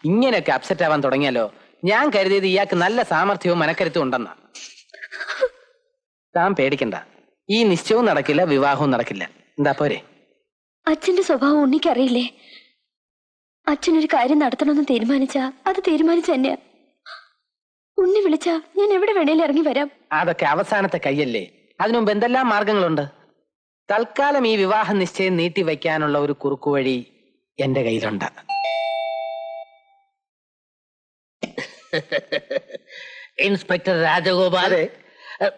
ഇങ്ങനെയൊക്കെ അപ്സെറ്റ് ആവാൻ തുടങ്ങിയാലോ? ഞാൻ കരുതിയത് ഇയാൾക്ക് നല്ല സാമർഥ്യവും മനക്കരുത്തും ഉണ്ടെന്നാ. താൻ പേടിക്കണ്ട, ഈ നിശ്ചയവും നടക്കില്ല, വിവാഹവും നടക്കില്ല. എന്താ പോരെ? അച്ഛന്റെ സ്വഭാവം ഉണ്ണിക്കറിയില്ലേ? അച്ഛനൊരു കാര്യം നടത്തണമെന്ന് തീരുമാനിച്ചാ അത് തീരുമാനിച്ച തന്നെയാ. ഉണ്ണി വിളിച്ചാ ഞാൻ എവിടെ വേണേലും ഇറങ്ങി വരാം. അതൊക്കെ അവസാനത്തെ കയ്യല്ലേ, അതിനുമുമ്പ് എന്തെല്ലാം മാർഗങ്ങളുണ്ട്. തൽക്കാലം ഈ വിവാഹ നിശ്ചയം നീട്ടി വയ്ക്കാനുള്ള ഒരു കുറുക്കുവഴി എന്റെ കയ്യിലുണ്ട്. ഇൻസ്പെക്ടർ രാജഗോപാൽ,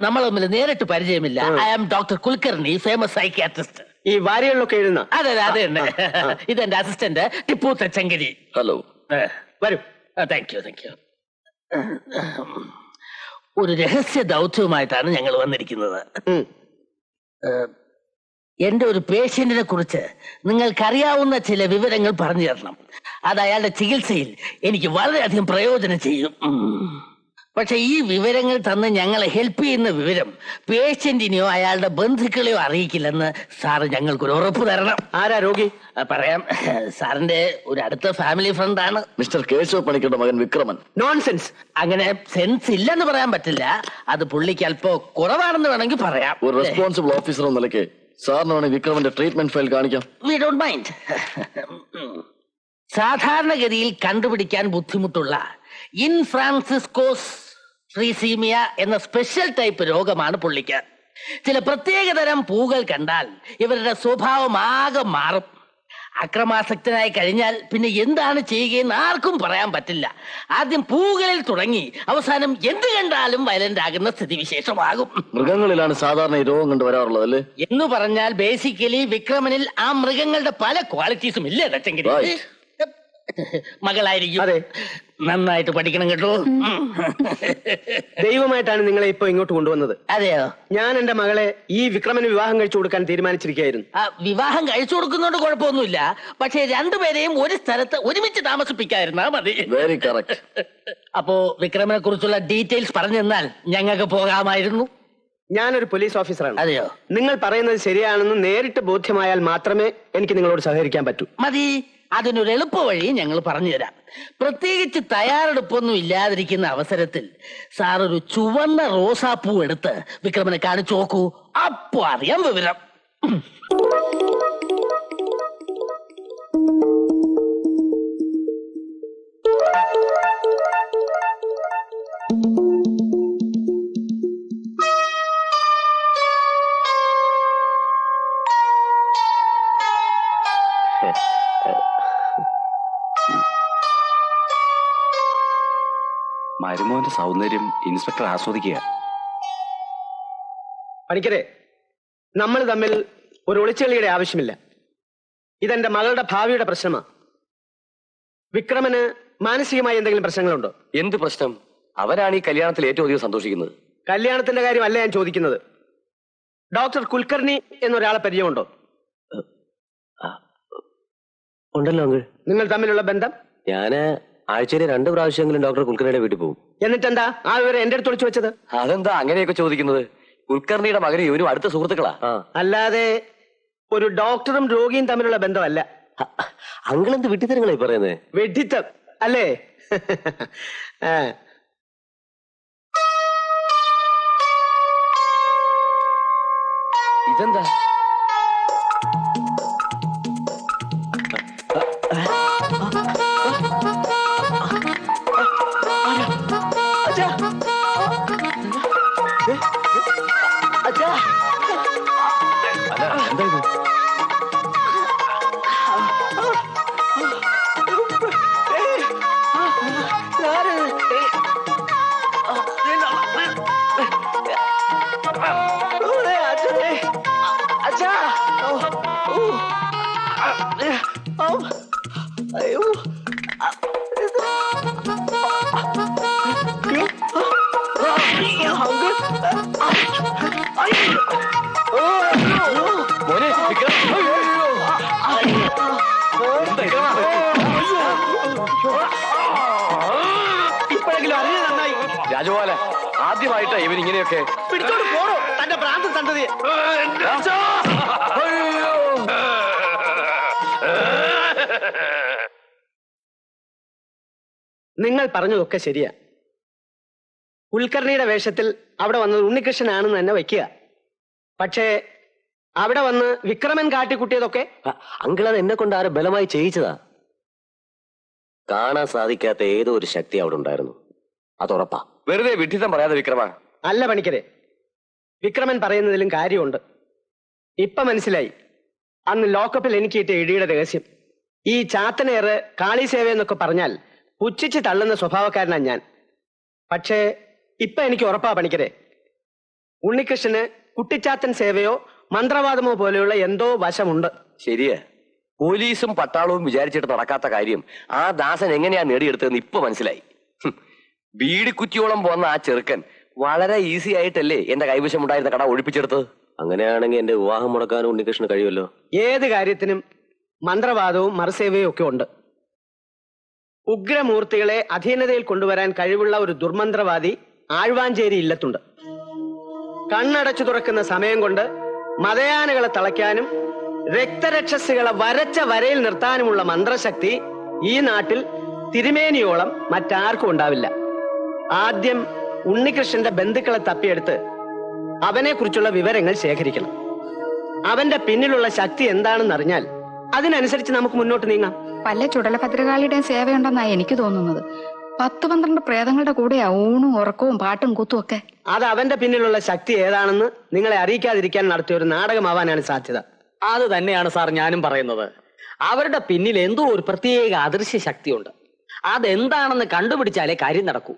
നമ്മൾ തമ്മിൽ നേരിട്ട് പരിചയമില്ല. I am doctor Kulkarni, famous psychiatrist. ഈ വാരികളിലൊക്കെ എഴുതുന്ന? അതെ അതെ തന്നെ. ഇതെന്റെ അസിസ്റ്റന്റ് ടിപ്പു തച്ചങ്കരി. ഹലോ, വരൂ. Thank you thank you. ഒരു രഹസ്യ ദൗത്യവുമായിട്ടാണ് ഞങ്ങൾ വന്നിരിക്കുന്നത്. എന്റെ ഒരു പേഷ്യന്റിനെ കുറിച്ച് നിങ്ങൾക്കറിയാവുന്ന ചില വിവരങ്ങൾ പറഞ്ഞു തരണം. അത് അയാളുടെ ചികിത്സയിൽ എനിക്ക് വളരെയധികം പ്രയോജനം ചെയ്യും. പക്ഷെ ഈ വിവരങ്ങൾ തന്ന് ഞങ്ങളെ ഹെൽപ്പ് ചെയ്യുന്ന വിവരം പേഷ്യന്റിനെയോ അയാളുടെ ബന്ധുക്കളെയോ അറിയിക്കില്ലെന്ന് സാറ് ഞങ്ങൾക്കൊരു ഉറപ്പ് തരണം. ആരാ രോഗി? പറയാം, സാറിന്റെ ഒരു അടുത്ത ഫാമിലി ഫ്രണ്ടാണ് മിസ്റ്റർ കേശവ പണിക്കരുടെ മകൻ വിക്രമൻ. നോൺസെൻസ്. അങ്ങനെ സെൻസ് ഇല്ലെന്ന് പറയാൻ പറ്റില്ല. അത് പുള്ളിക്ക് അല്പം കുറവാണെന്ന് വേണമെങ്കിൽ പറയാം. ഒരു റെസ്പോൺസിബിൾ ഓഫീസർ എന്ന നിലയ്ക്ക് സാറിന് വേണമെങ്കിൽ വിക്രമന്റെ ട്രീറ്റ്മെന്റ് ഫയൽ കാണിക്കാം. We don't mind. സാധാരണഗതിയിൽ കണ്ടുപിടിക്കാൻ ബുദ്ധിമുട്ടുള്ള ഇൻഫ്രാൻസിസ്കോസ് ട്രീസീമിയ എന്ന സ്പെഷ്യൽ ടൈപ്പ് രോഗമാണ് പുള്ളിക്ക്. ചില പ്രത്യേകതരം പൂകൾ കണ്ടാൽ ഇവരുടെ സ്വഭാവം ആകെ മാറും. അക്രമാസക്തനായി കഴിഞ്ഞാൽ പിന്നെ എന്താണ് ചെയ്യുകയെന്ന് ആർക്കും പറയാൻ പറ്റില്ല. ആദ്യം പൂകളിൽ തുടങ്ങി അവസാനം എന്ത് കണ്ടാലും വയലന്റ് ആകുന്ന സ്ഥിതിവിശേഷമാകും. മൃഗങ്ങളിലാണ് സാധാരണ ഈ രോഗം കണ്ടു വരാറുള്ളത് അല്ലേ? എന്ന് പറഞ്ഞാൽ ബേസിക്കലി വിക്രമനിൽ ആ മൃഗങ്ങളുടെ പല ക്വാളിറ്റീസും ഇല്ലേ തച്ചങ്കരി? മകളായിരിക്കും. അതെ, നന്നായിട്ട് പഠിക്കണം കേട്ടോ. ദൈവമായിട്ടാണ് നിങ്ങളെ ഇപ്പൊ ഇങ്ങോട്ട് കൊണ്ടുവന്നത്. അതെയോ? ഞാൻ എന്റെ മകളെ ഈ വിക്രമന് വിവാഹം കഴിച്ചു കൊടുക്കാൻ തീരുമാനിച്ചിരിക്കുകയായിരുന്നു. വിവാഹം കഴിച്ചു കൊടുക്കുന്നോണ്ട് കുഴപ്പമൊന്നുമില്ല. പക്ഷെ രണ്ടുപേരെയും ഒരു സ്ഥലത്ത് ഒരുമിച്ച് താമസിപ്പിക്കാതിരുന്നാ മതി. Very correct. അപ്പോ വിക്രമനെ കുറിച്ചുള്ള ഡീറ്റെയിൽസ് പറഞ്ഞു തന്നാൽ ഞങ്ങൾക്ക് പോകാമായിരുന്നു. ഞാനൊരു പോലീസ് ഓഫീസറാണ്. അതെയോ? നിങ്ങൾ പറയുന്നത് ശരിയാണെന്ന് നേരിട്ട് ബോധ്യമായാൽ മാത്രമേ എനിക്ക് നിങ്ങളോട് സഹകരിക്കാൻ പറ്റൂ. മതി. അതിനൊരു എളുപ്പ വഴി ഞങ്ങൾ പറഞ്ഞു തരാം. പ്രത്യേകിച്ച് തയ്യാറെടുപ്പൊന്നും ഇല്ലാതിരിക്കുന്ന അവസരത്തിൽ സാർ ഒരു ചുവന്ന റോസാപ്പൂ എടുത്ത് വിക്രമനെ കാണിച്ചു നോക്കൂ. അപ്പൊ അറിയാം വിവരം. മരുമോന്റെ സൗന്ദര്യം ഇൻസ്പെക്ടർ ആസ്വദിക്കുക. പണിക്കരെ, നമ്മൾ തമ്മിൽ ഒരു ഒളിച്ചുകളിയുടെ ആവശ്യമില്ല. ഇതെന്റെ മകളുടെ ഭാവിയുടെ പ്രശ്നമാണ്. വിക്രമന് മാനസികമായി എന്തെങ്കിലും പ്രശ്നങ്ങളുണ്ടോ? എന്ത് പ്രശ്നം? അവരാണ് ഈ കല്യാണത്തിൽ ഏറ്റവും അധികം സന്തോഷിക്കുന്നത്. കല്യാണത്തിന്റെ കാര്യമല്ല ഞാൻ ചോദിക്കുന്നത്. ഡോക്ടർ കുൽക്കർണി എന്നൊരാളെ പരിചയമുണ്ടോ? ഉണ്ടല്ലോ അങ്കിൾ. നിങ്ങൾ തമ്മിലുള്ള ബന്ധം? ഞാന് ആഴ്ചയിൽ 2 പ്രാവശ്യമെങ്കിലും ഡോക്ടർ കുൽക്കർണിയുടെ വീട്ടിൽ പോകും. എന്നിട്ടെന്താ ആ വിവരം എന്റെ അടുത്ത് ഒളിച്ചു വെച്ചത്? അതെന്താ അങ്ങനെയൊക്കെ ചോദിക്കുന്നത്? കുൽക്കർണിയുടെ മകന് ഇവനും അടുത്ത സുഹൃത്തുക്കളാ. അല്ലാതെ ഒരു ഡോക്ടറും രോഗിയും തമ്മിലുള്ള ബന്ധമല്ല. അങ്കിൾ എന്ത് വിട്ടിത്തരങ്ങളായി പറയുന്നേ? വെഡിത്തം അല്ലേ? ഇതെന്താ? ഇപ്പോഴെങ്കിലും അറിയാൻ നന്നായി. രാജഗോപാല, ആദ്യമായിട്ടാ ഇവൻ ഇങ്ങനെയൊക്കെ. പിടിച്ചോണ്ട് പോണോ തന്റെ ഭ്രാന്ത് സന്തതിയെ? അയ്യോ നിങ്ങൾ പറഞ്ഞതൊക്കെ ശരിയാ. കുൽക്കർണിയുടെ വേഷത്തിൽ അവിടെ വന്നത് ഉണ്ണികൃഷ്ണനാണെന്ന് തന്നെ വയ്ക്കുക. പക്ഷേ അവിടെ വന്ന് വിക്രമൻ കാട്ടിക്കുട്ടിയതൊക്കെ അങ്കിൾ അത് എന്നെ കൊണ്ട് ആരെ ബലമായി ചെയ്യിച്ചതാ. കാണാൻ സാധിക്കാത്ത ഏതോ ഒരു ശക്തി അവിടെ ഉണ്ടായിരുന്നു, അതുറപ്പാ. വെറുതെ വിഡ്ഢിത്തം പറയാതെ വിക്രമ. അല്ല പണിക്കരെ, വിക്രമൻ പറയുന്നതിലും കാര്യമുണ്ട്. ഇപ്പൊ മനസ്സിലായി അന്ന് ലോക്കപ്പിൽ എനിക്ക് കിട്ടിയ ഇടിയുടെ രഹസ്യം. ഈ ചാത്തനേറ് കാളിസേവ എന്നൊക്കെ പറഞ്ഞാൽ പുച്ഛിച്ച് തള്ളുന്ന സ്വഭാവക്കാരനാണ് ഞാൻ. പക്ഷേ ഇപ്പൊ എനിക്ക് ഉറപ്പാ പണിക്കരെ, ഉണ്ണികൃഷ്ണന് കുട്ടിച്ചാത്തൻ സേവയോ മന്ത്രവാദമോ പോലെയുള്ള എന്തോ വശമുണ്ട്. ശരിയാ, പോലീസും പട്ടാളവും വിചാരിച്ചിട്ട് നടക്കാത്ത കാര്യം ആ ദാസൻ എങ്ങനെയാ നേടിയെടുത്തതെന്ന് ഇപ്പൊ മനസ്സിലായി. ബീഡിക്കുറ്റിയോളം പോന്ന ആ ചെറുക്കൻ വളരെ ഈസി ആയിട്ടല്ലേ എന്റെ കൈവശം ഉണ്ടായിരുന്ന കട ഒഴിപ്പിച്ചെടുത്തത്. അങ്ങനെയാണെങ്കിൽ എന്റെ വിവാഹം മുടക്കാനും ഉണ്ണികൃഷ്ണന് കഴിയുമല്ലോ. ഏത് കാര്യത്തിനും മന്ത്രവാദവും മറുസേവയും ഒക്കെ ഉണ്ട്. ഉഗ്രമൂർത്തികളെ അധീനതയിൽ കൊണ്ടുവരാൻ കഴിവുള്ള ഒരു ദുർമന്ത്രവാദി ആഴ്വാഞ്ചേരി ഇല്ലത്തുണ്ട്. കണ്ണടച്ചു തുറക്കുന്ന സമയം കൊണ്ട് മതയാനകളെ തളയ്ക്കാനും രക്തരക്ഷസുകളെ വരച്ച വരയിൽ നിർത്താനുമുള്ള മന്ത്രശക്തി ഈ നാട്ടിൽ തിരുമേനിയോളം മറ്റാർക്കും ഉണ്ടാവില്ല. ആദ്യം ഉണ്ണികൃഷ്ണന്റെ ബന്ധുക്കളെ തപ്പിയെടുത്ത് അവനെ കുറിച്ചുള്ള വിവരങ്ങൾ ശേഖരിക്കണം. അവന്റെ പിന്നിലുള്ള ശക്തി എന്താണെന്ന് അറിഞ്ഞാൽ അതിനനുസരിച്ച് നമുക്ക് മുന്നോട്ട് നീങ്ങാം. പല ചുടലഭദ്രകാളിയുടെയും സേവയുണ്ടെന്നാണ് എനിക്ക് തോന്നുന്നത്. 10-12 പ്രേതങ്ങളുടെ കൂടെയാ ഊണും ഉറക്കവും പാട്ടും കൂത്തും ഒക്കെ. അത് അവന്റെ പിന്നിലുള്ള ശക്തി ഏതാണെന്ന് നിങ്ങളെ അറിയിക്കാതിരിക്കാൻ നടത്തിയ ഒരു നാടകമാവാനാണ് സാധ്യത. അത് തന്നെയാണ് സാർ ഞാനും പറയുന്നത്. അവരുടെ പിന്നിൽ എന്തോ ഒരു പ്രത്യേക അദൃശ്യ ശക്തിയുണ്ട്. അതെന്താണെന്ന് കണ്ടുപിടിച്ചാലേ കാര്യം നടക്കൂ.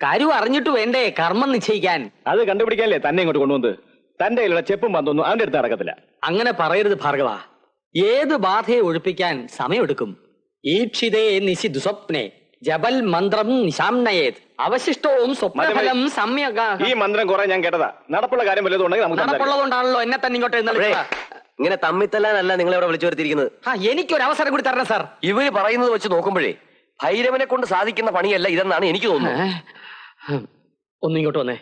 കാര്യം അറിഞ്ഞിട്ട് വേണ്ടേ കർമ്മം നിശ്ചയിക്കാൻ. അത് കണ്ടുപിടിക്കാനല്ലേ തന്നെ ഇങ്ങോട്ട് കൊണ്ടുവന്നത്. തന്റെ കയ്യിലുള്ള ചെപ്പും പന്തൊന്നും അവന്റെ അടുത്ത് നടക്കത്തില്ല. അങ്ങനെ പറയരുത് ഭാർഗവ. ഏത് ബാധയെ ഒഴിപ്പിക്കാൻ സമയമെടുക്കും. ഈക്ഷിതേ നിശി ദുസ്വപ്നെ ജബൽ മന്ത്രം നിശാംനയേത് അവശിഷ്ടവും സ്വപ്നഫലം സമ്യക. ഈ മന്ത്രം കുറെ ഞാൻ കേട്ടതാ. നടപ്പുള്ള കാര്യം വല്ലതും ഉണ്ടെങ്കിൽ നമുക്ക് നടപ്പുള്ളതുകൊണ്ടാണല്ലോ എന്നെ തന്നെ ഇങ്ങോട്ട് ഇങ്ങനെ തമ്മിത്തല്ലാനല്ല നിങ്ങളെ ഇവിടെ വിളിച്ചു വരുത്തിയിരിക്കുന്നത്. എനിക്കൊരു അവസരം കൂടി തരണം സാർ. ഇവര് പറയുന്നത് വെച്ച് നോക്കുമ്പോഴേ ഭൈരവനെ കൊണ്ട് സാധിക്കുന്ന പണിയല്ല ഇതെന്നാണ് എനിക്ക് തോന്നുന്നത്. ഒന്നിങ്ങോട്ട് വന്നേ.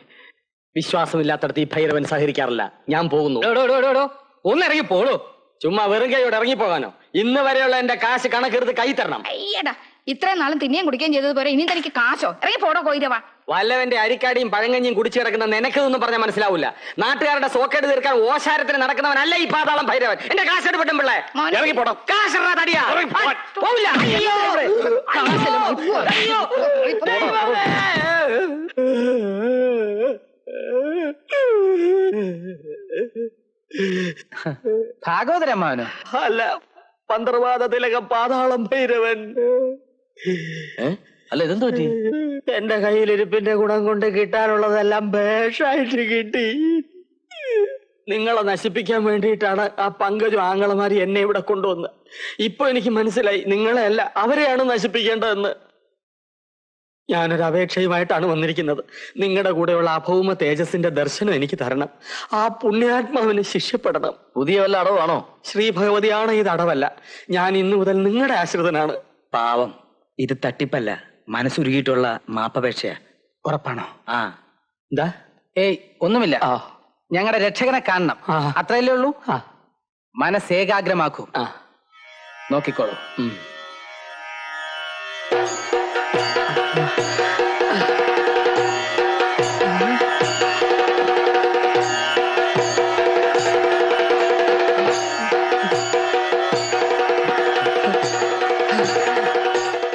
വിശ്വാസമില്ലാത്തടത്ത് ഈ ഭൈരവൻ സഹകരിക്കാറില്ല. ഞാൻ പോകുന്നു. ഒന്നിറങ്ങി പോളൂ. ചുമ്മാ വെറും കൈയോടെ ഇറങ്ങിപ്പോകാനോ? ഇന്ന് വരെയുള്ള എന്റെ കാശ് കണക്കെടുത്ത് കൈ തരണം. അയ്യടാ, ഇത്രയും നാളും തിന്നിയും കുടിക്കുകയും ചെയ്തത് പോരെ ഇനി തനിക്ക് കാശോ? ഇറങ്ങി പോടോ കോയിരവാ. വല്ലവന്റെ അരിക്കാടിയും പഴങ്കഞ്ഞിയും കുടിച്ചു കിടക്കുന്ന നിനക്കൊന്നും പറഞ്ഞാൽ മനസ്സിലാവില്ല. നാട്ടുകാരുടെ സോക്കേട് തീർക്കാൻ ഓശാരത്തിന് നടക്കുന്നവനല്ല ഈ പാതാളം ഭൈരവൻ. എന്റെ കാശ് എടുപ്പെട്ടും പിള്ളേ ഇറങ്ങി പോടോ. കാശ് തടിയാ പോവില്ല. ഭാഗവതരമ്മാവനോ? അല്ല, മന്ത്രവാദ തിലകം പാതാളം ഭൈരവൻ. അല്ല ഇതെന്ത് പറ്റി? എന്റെ കയ്യിലിരിപ്പിന്റെ ഗുണം കൊണ്ട് കിട്ടാനുള്ളതെല്ലാം ഭേഷായിട്ട് കിട്ടി. നിങ്ങളെ നശിപ്പിക്കാൻ വേണ്ടിയിട്ടാണ് ആ പങ്കജും ആങ്ങളമാരി എന്നെ ഇവിടെ കൊണ്ടുവന്ന്. ഇപ്പൊ എനിക്ക് മനസ്സിലായി നിങ്ങളെ അല്ല അവരെയാണ് നശിപ്പിക്കേണ്ടതെന്ന്. ഞാനൊരു അപേക്ഷയുമായിട്ടാണ് വന്നിരിക്കുന്നത്. നിങ്ങളുടെ കൂടെയുള്ള അഭൗമ തേജസ്സിന്റെ ദർശനം എനിക്ക് തരണം. ആ പുണ്യാത്മാവിന് ശിക്ഷപ്പെടണം. പുതിയ വല്ല അടവാണോ? ശ്രീ ഭഗവതിയാണ് ഇത് അടവല്ല. ഞാൻ ഇന്നു മുതൽ നിങ്ങളുടെ ആശ്രിതനാണ്. പാവം, ഇത് തട്ടിപ്പല്ല, മനസ്സുരുകിയിട്ടുള്ള മാപ്പപേക്ഷയാ. ഉറപ്പാണോ? ആ, എന്താ? ഏയ് ഒന്നുമില്ല. ഞങ്ങളുടെ രക്ഷകനെ കാണണം, അത്രയല്ലേ ഉള്ളൂ. മനസ്സേകാഗ്രമാക്കൂ. നോക്കിക്കോളൂ.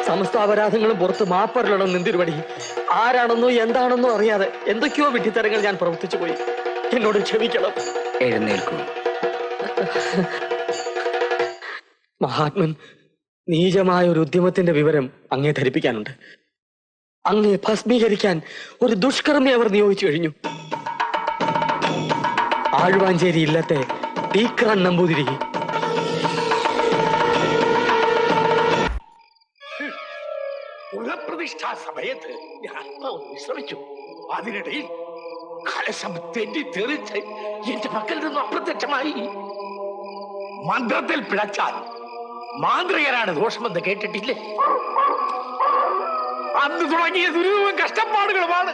സമസ്ത അപരാധങ്ങളും പുറത്ത് മാപ്പറിലണം നിന്തിരുവടി. ആരാണെന്നോ എന്താണെന്നോ അറിയാതെ എന്തൊക്കെയോ വിഡ്ഢിത്തരങ്ങൾ ഞാൻ പ്രവർത്തിച്ചു പോയി. എന്നോട് ക്ഷമിക്കണം. എഴുന്നേൽക്കൂ. മഹാത്മൻ, നീചമായ ഒരു ഉദ്യമത്തിന്റെ വിവരം അങ്ങേ ധരിപ്പിക്കാനുണ്ട്. അങ്ങേ ഭസ്മീകരിക്കാൻ ഒരു ദുഷ്കർമ്മി അവർ നിയോഗിച്ചു കഴിഞ്ഞു. ആഴ്വാഞ്ചേരി ഇല്ലത്തെ തീക്രാൻ നമ്പൂതിരി. പുനഃപ്രതിഷ്ഠാ സമയത്ത് ഞാൻ വിശ്രമിച്ചു. അതിനിടയിൽ കലശം തെറ്റി തെറിച്ച് എന്റെ പക്കൽ നിന്നും അപ്രത്യക്ഷമായി. മന്ത്രത്തിൽ പിഴച്ചാൽ മാന്ത്രികരാണ് ദോഷമെന്ന് കേട്ടിട്ടില്ലേ? അന്ന് തുടങ്ങിയ ദുരിതവും കഷ്ടപ്പാടുകളുമാണ്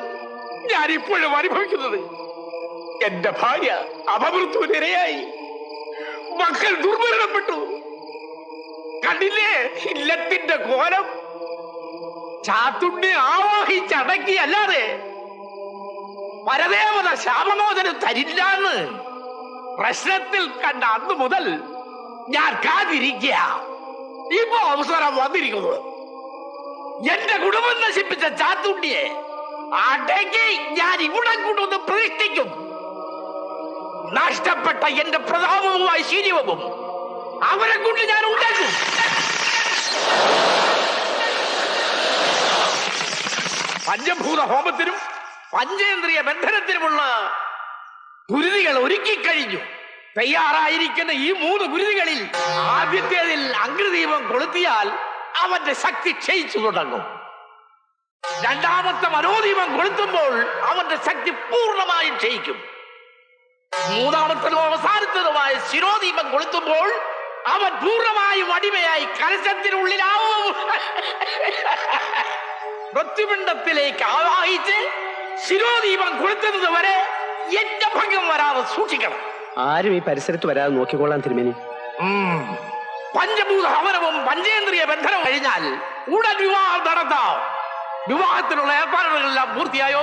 ഞാൻ ഇപ്പോഴും അനുഭവിക്കുന്നത്. എന്റെ ഭാര്യ അപമൃത്യുവിനിരയായി, മക്കൾ ദുർമരണപ്പെട്ടു. കണ്ടില്ലേ ഇല്ലത്തിന്റെ കോലം? ചാത്തുണ്ണി ആവാഹിച്ചടക്കിയല്ലാതെ പരദേവത ശാപമോചനം തരില്ലാന്ന് പ്രശ്നത്തിൽ കണ്ട അന്ന് മുതൽ ഞാൻ കാതിരിക്കുക. ഇപ്പൊ അവസരം വന്നിരിക്കുന്നത്. എന്റെ കുടുംബം നശിപ്പിച്ച ചാത്തുണ്ണിയെ അടക്കി ഞാൻ ഇവിടെ കൊണ്ടൊന്ന് പ്രതിഷ്ഠിക്കും. നഷ്ടപ്പെട്ട എന്റെ പ്രതാപവും ഐശ്വര്യവും അവരെ കൊണ്ട് ഞാൻ ഉണ്ടാക്കും. പഞ്ചഭൂത ഹോമത്തിനും പഞ്ചേന്ദ്രിയ ബന്ധനത്തിനുമുള്ള ഗുരുതികൾ ഒരുക്കി കഴിഞ്ഞു. തയ്യാറായിരിക്കുന്ന ഈ 3 ഗുരുതികളിൽ ആദ്യത്തേതിൽ അഗ്രദീപം കൊളുത്തിയാൽ അവന്റെ ശക്തി ക്ഷയിച്ചു തുടങ്ങും. രണ്ടാമത്തെ മനോദീപം കൊളുത്തുമ്പോൾ അവന്റെ ശക്തി പൂർണ്ണമായും ക്ഷയിക്കും. മൂന്നാമത്തതും അവസാനത്തതുമായ ശിരോദീപം കൊളുത്തുമ്പോൾ അവൻ പൂർണ്ണമായും അടിമയായി കലശത്തിനുള്ളിലാവും. മൃത്യുപിണ്ഡത്തിലേക്ക് ആവാഹിച്ച് ശിരോദീപം കൊളുത്തുന്നത് വരെ എന്റെ ഭംഗം വരാതെ സൂക്ഷിക്കണം. ആരും ഈ പരിസരത്ത് വരാതെ നോക്കിക്കൊള്ളാൻ തിരുമേനി. പഞ്ചഭൂത ഹവനവും പഞ്ചേന്ദ്രിയ ബന്ധനവും കഴിഞ്ഞാൽ ഉടൻ വിവാഹം നടത്താം. വിവാഹത്തിനുള്ള ഏർപ്പാടുകളെല്ലാം പൂർത്തിയായോ?